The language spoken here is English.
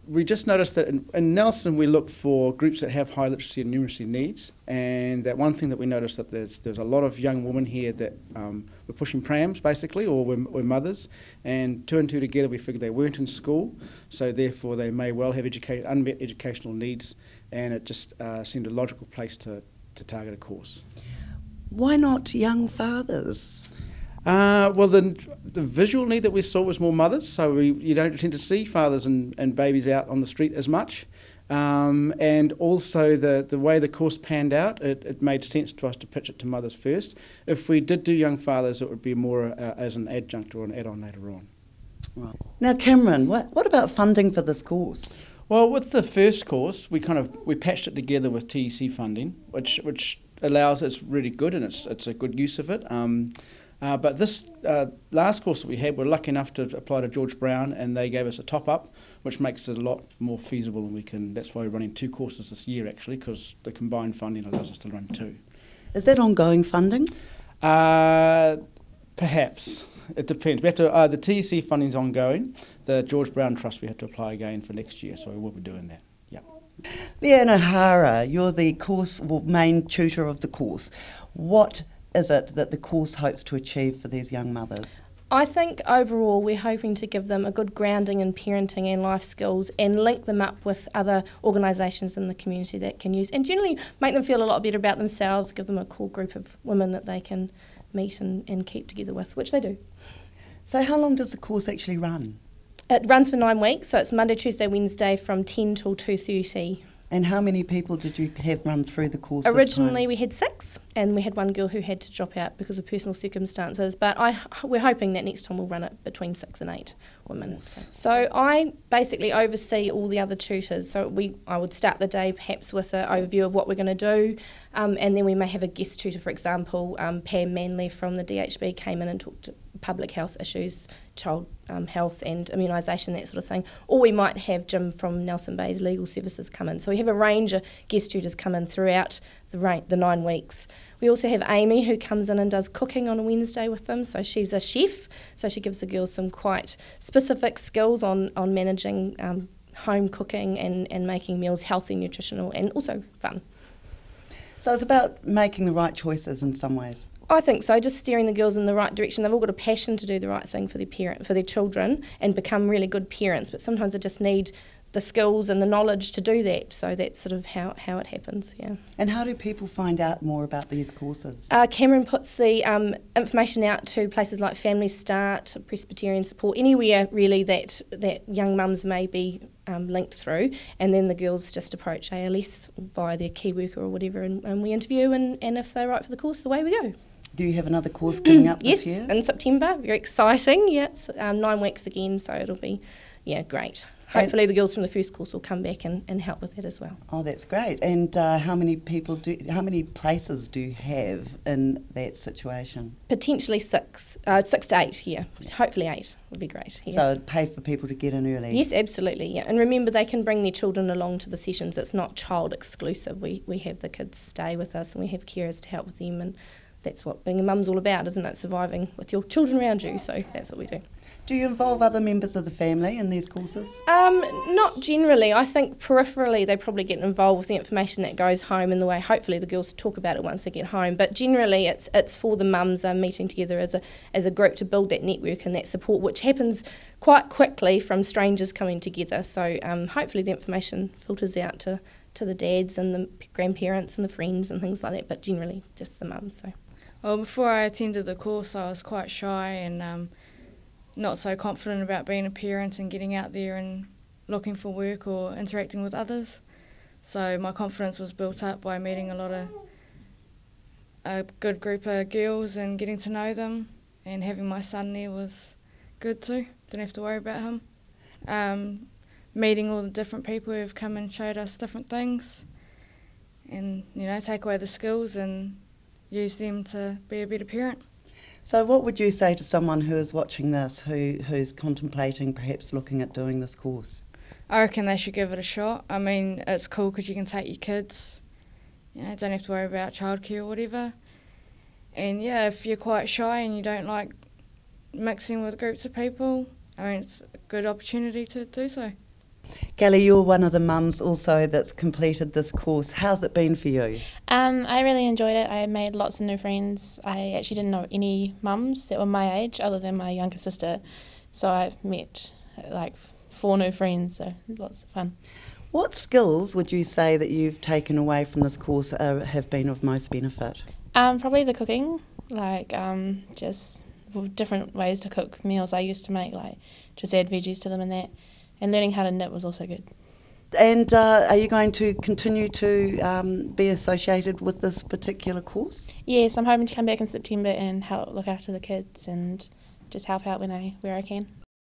we just noticed that in Nelson we look for groups that have high literacy and numeracy needs, and that one thing that we noticed that there's a lot of young women here that were pushing prams basically, or were mothers, and two and two together we figured they weren't in school, so therefore they may well have unmet educational needs, and it just seemed a logical place to target a course. Why not young fathers? Well, the visual need that we saw was more mothers, so you don't tend to see fathers and babies out on the street as much. And also the way the course panned out, it made sense to us to pitch it to mothers first. If we did do young fathers, it would be more as an adjunct or an add-on later on. Right. Now, Cameron, what about funding for this course? Well, with the first course, we patched it together with TEC funding, which allows, it's really good and it's a good use of it. But this last course that we had, we're lucky enough to apply to George Brown, and they gave us a top-up, which makes it a lot more feasible, and that's why we're running 2 courses this year, actually, because the combined funding allows us to run 2. Is that ongoing funding? Perhaps. It depends. We have to, the TEC funding's ongoing. The George Brown Trust, we have to apply again for next year, so we will be doing that. Yeah. Leanne O'Hara, you're the main tutor of the course. What is it that the course hopes to achieve for these young mothers? I think overall we're hoping to give them a good grounding in parenting and life skills and link them up with other organisations in the community that can use, and generally make them feel a lot better about themselves, give them a cool group of women that they can meet and keep together with, which they do. So how long does the course actually run? It runs for 9 weeks, so it's Monday, Tuesday, Wednesday from 10 till 2:30. And how many people did you have run through the course Originally we had 6, and we had one girl who had to drop out because of personal circumstances, but we're hoping that next time we'll run it between 6 and 8 women. So I basically oversee all the other tutors, so I would start the day perhaps with an overview of what we're going to do, and then we may have a guest tutor, for example. Pam Manley from the DHB came in and talked public health issues, child health and immunisation, that sort of thing. Or we might have Jim from Nelson Bay's Legal Services come in. So we have a range of guest tutors come in throughout the 9 weeks. We also have Amy who comes in and does cooking on a Wednesday with them. So she's a chef, so she gives the girls some quite specific skills on managing home cooking and making meals healthy, nutritional and also fun. So it's about making the right choices in some ways. I think so, just steering the girls in the right direction. They've all got a passion to do the right thing for their children and become really good parents, but sometimes they just need the skills and the knowledge to do that. So that's sort of how it happens, yeah. And how do people find out more about these courses? Cameron puts the information out to places like Family Start, Presbyterian Support, anywhere really that young mums may be linked through, and then the girls just approach ALS via their key worker or whatever, and we interview, and if they're right for the course, away we go. Do you have another course coming up this year? Yes, in September. Very exciting. Yeah, it's 9 weeks again, so it'll be great. Hopefully the girls from the first course will come back and help with that as well. Oh, that's great. And how many places do you have in that situation? Potentially 6 to 8, yeah. Hopefully 8 would be great. Yeah. So pay for people to get in early? Yes, absolutely, yeah. And remember, they can bring their children along to the sessions. It's not child exclusive. We have the kids stay with us and we have carers to help with them, and that's what being a mum's all about, isn't it? Surviving with your children around you, so that's what we do. Do you involve other members of the family in these courses? Not generally. I think peripherally they probably get involved with the information that goes home in the way hopefully the girls talk about it once they get home. But generally it's for the mums meeting together as a group to build that network and that support, which happens quite quickly from strangers coming together. So hopefully the information filters out to the dads and the grandparents and the friends and things like that, but generally just the mums. So. Well, before I attended the course I was quite shy and not so confident about being a parent and getting out there and looking for work or interacting with others. So my confidence was built up by meeting a good group of girls and getting to know them, and having my son there was good too. Didn't have to worry about him. Meeting all the different people who have come and showed us different things, and take away the skills and use them to be a better parent. So what would you say to someone who is watching this, who's contemplating perhaps looking at doing this course? I reckon they should give it a shot. I mean, it's cool because you can take your kids, don't have to worry about childcare or whatever. And if you're quite shy and you don't like mixing with groups of people, I mean, it's a good opportunity to do so. Kelly, you're one of the mums also that's completed this course. How's it been for you? I really enjoyed it. I made lots of new friends. I actually didn't know any mums that were my age other than my younger sister. So I've met like 4 new friends, so it was lots of fun. What skills would you say that you've taken away from this course have been of most benefit? Probably the cooking, like just different ways to cook meals I used to make, like just add veggies to them and that. And learning how to knit was also good. And are you going to continue to be associated with this particular course? Yes, I'm hoping to come back in September and help look after the kids and just help out where I can.